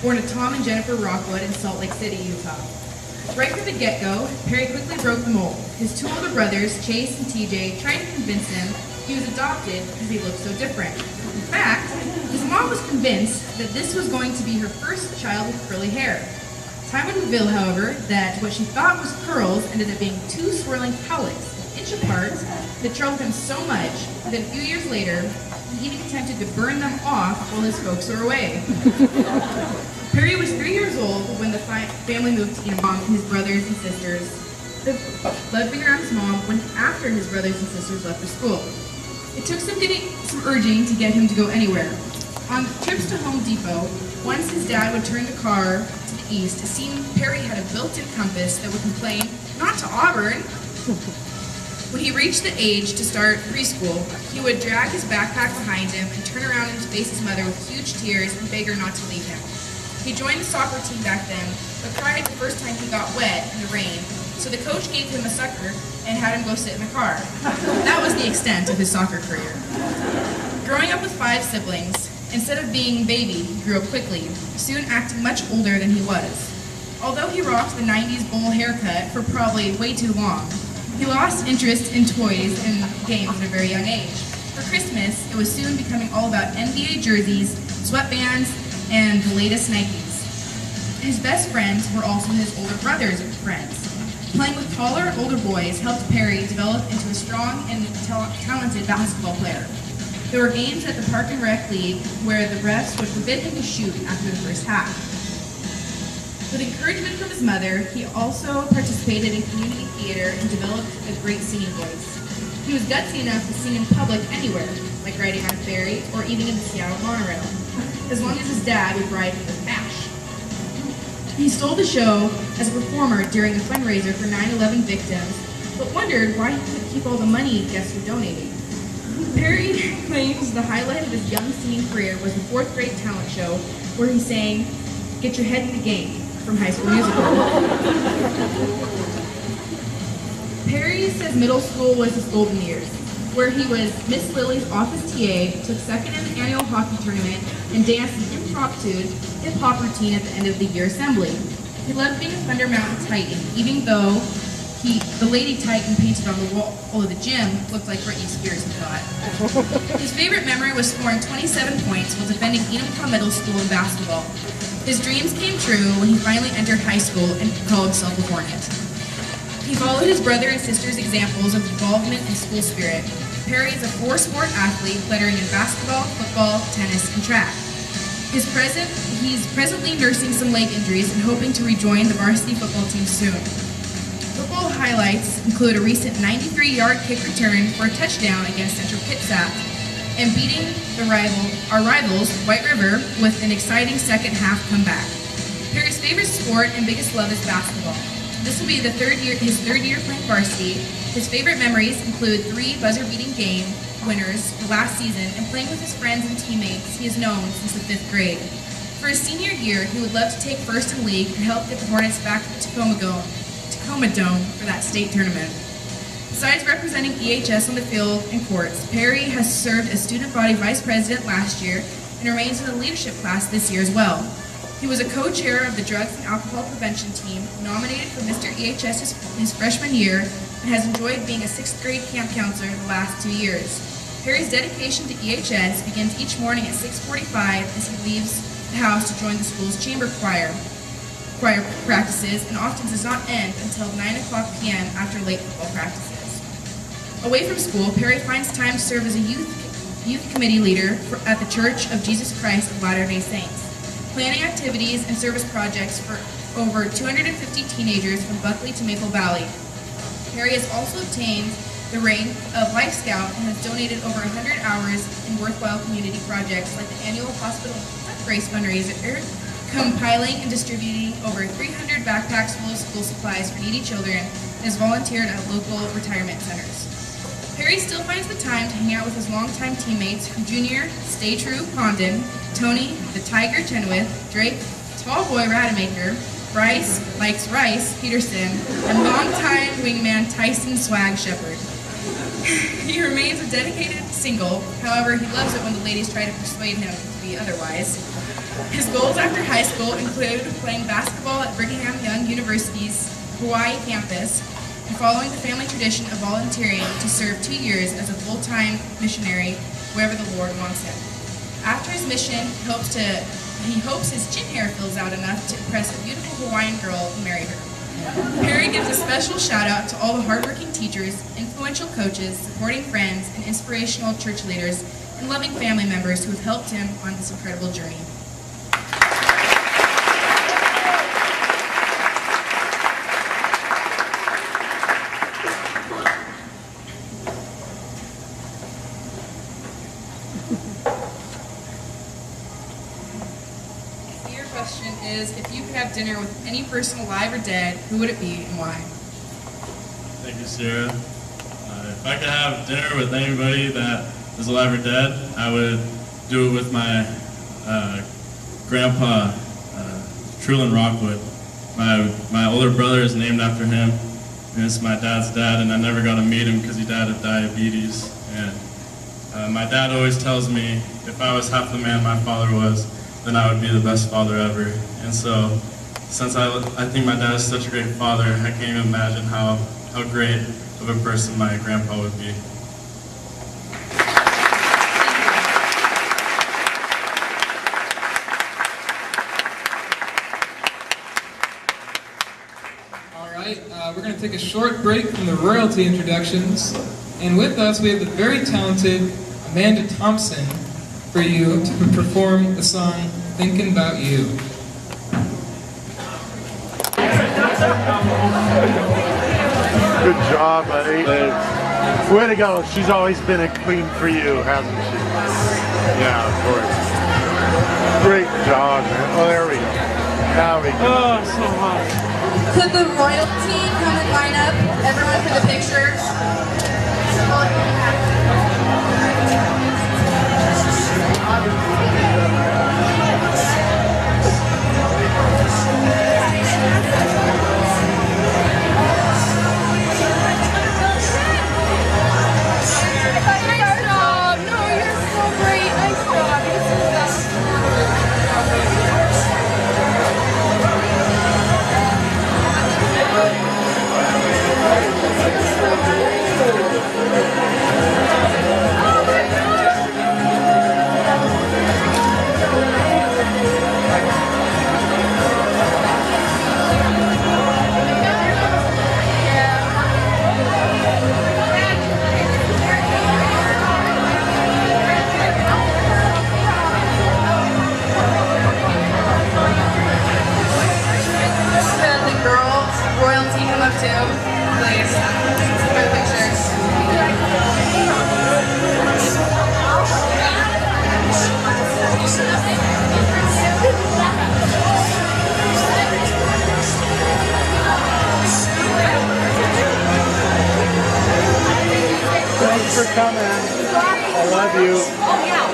born to Tom and Jennifer Rockwood in Salt Lake City, Utah. Right from the get-go, Perry quickly broke the mold. His two older brothers, Chase and TJ, tried to convince him he was adopted because he looked so different. In fact, his mom was convinced that this was going to be her first child with curly hair. Time would reveal, however, that what she thought was curls ended up being two swirling cowlicks, an inch apart, that troubled him so much that a few years later, he even attempted to burn them off while his folks were away. Perry was 3 years old when the family moved to Enumclaw, and his brothers and sisters loved being around his mom when after his brothers and sisters left for school. It took some urging to get him to go anywhere. On trips to Home Depot, once his dad would turn the car to the east, it seemed Perry had a built-in compass that would complain, "Not to Auburn." When he reached the age to start preschool, he would drag his backpack behind him and turn around and face his mother with huge tears and beg her not to leave him. He joined the soccer team back then, but cried the first time he got wet in the rain, so the coach gave him a sucker and had him go sit in the car. That was the extent of his soccer career. Growing up with 5 siblings, instead of being baby, he grew up quickly, soon acting much older than he was. Although he rocked the 90s bowl haircut for probably way too long, he lost interest in toys and games at a very young age. For Christmas, it was soon becoming all about NBA jerseys, sweatbands, and the latest Nikes. His best friends were also his older brothers' friends. Playing with taller, older boys helped Perry develop into a strong and talented basketball player. There were games at the Park and Rec League where the refs would forbid him to shoot after the first half. With encouragement from his mother, he also participated in community theater and developed a great singing voice. He was gutsy enough to sing in public anywhere, like riding on a ferry or even in the Seattle monorail, as long as his dad would ride him with cash. He stole the show as a performer during the fundraiser for 9/11 victims, but wondered why he couldn't keep all the money guests were donating. Perry claims the highlight of his young singing career was the 4th grade talent show where he sang "Get Your Head in the Game" from High School Musical. Perry says middle school was his golden years, where he was Miss Lily's office TA, took second in the annual hockey tournament, and danced an impromptu hip-hop routine at the end of the year assembly. He loved being a Thunder Mountain Titan, even though the Lady Titan painted on the wall of the gym looked like Britney Spears, he thought. His favorite memory was scoring 27 points while defending Enumclaw Middle School in basketball. His dreams came true when he finally entered high school and called himself a Hornet. He followed his brother and sister's examples of involvement in school spirit. Perry is a 4-sport athlete, lettering in basketball, football, tennis, and track. He's presently nursing some leg injuries and hoping to rejoin the varsity football team soon. Football highlights include a recent 93-yard kick return for a touchdown against Central Kitsap, and beating our rivals, White River, with an exciting second-half comeback. Perry's favorite sport and biggest love is basketball. This will be his third year playing varsity. His favorite memories include 3 buzzer-beating game winners last season and playing with his friends and teammates he has known since the 5th grade. For his senior year, he would love to take first in league and help get the Hornets back to the Tacoma Dome for that state tournament. Besides representing EHS on the field and courts, Perry has served as student body vice president last year and remains in the leadership class this year as well. He was a co-chair of the drugs and alcohol prevention team, nominated for Mr. EHS his freshman year, and has enjoyed being a 6th grade camp counselor the last 2 years. Perry's dedication to EHS begins each morning at 6:45 as he leaves the house to join the school's chamber choir practices, and often does not end until 9:00 p.m. after late football practices. Away from school, Perry finds time to serve as a youth committee leader at the Church of Jesus Christ of Latter-day Saints, planning activities and service projects for over 250 teenagers from Buckley to Maple Valley. Perry has also obtained the rank of Life Scout and has donated over 100 hours in worthwhile community projects like the annual hospital race fundraiser, compiling and distributing over 300 backpacks full of school supplies for needy children, and has volunteered at local retirement centers. Perry still finds the time to hang out with his longtime teammates, Junior, Stay True, Condon, Tony, the Tiger Chenoweth, Drake, Tall Boy Rademacher, Bryce, Likes Rice, Peterson, and longtime wingman Tyson Swag Shepherd. He remains a dedicated single, however, he loves it when the ladies try to persuade him to be otherwise. His goals after high school include playing basketball at Brigham Young University's Hawaii campus and following the family tradition of volunteering to serve 2 years as a full-time missionary wherever the Lord wants him. After his mission, he hopes his chin hair fills out enough to impress a beautiful Hawaiian girl and marry her. Perry gives a special shout out to all the hardworking teachers, influential coaches, supporting friends, and inspirational church leaders and loving family members who have helped him on this incredible journey. Question is, if you could have dinner with any person alive or dead, who would it be and why? Thank you, Sarah. If I could have dinner with anybody that is alive or dead, I would do it with my grandpa, Truman Rockwood. My older brother is named after him, and it's my dad's dad, and I never got to meet him because he died of diabetes. And my dad always tells me if I was half the man my father was, then I would be the best father ever. And so, since I think my dad is such a great father, I can't even imagine how great of a person my grandpa would be. All right, we're going to take a short break from the royalty introductions. And with us, we have the very talented Amanda Thompson for you to perform the song Thinking About You. Good job, buddy. Way to go. She's always been a queen for you, hasn't she? Yeah, of course. Great job, man. Oh, there we go. Now we go. Oh, so hot. Could the royalty come and line up? Everyone for the picture. Thanks for coming. I love you. Oh, yeah.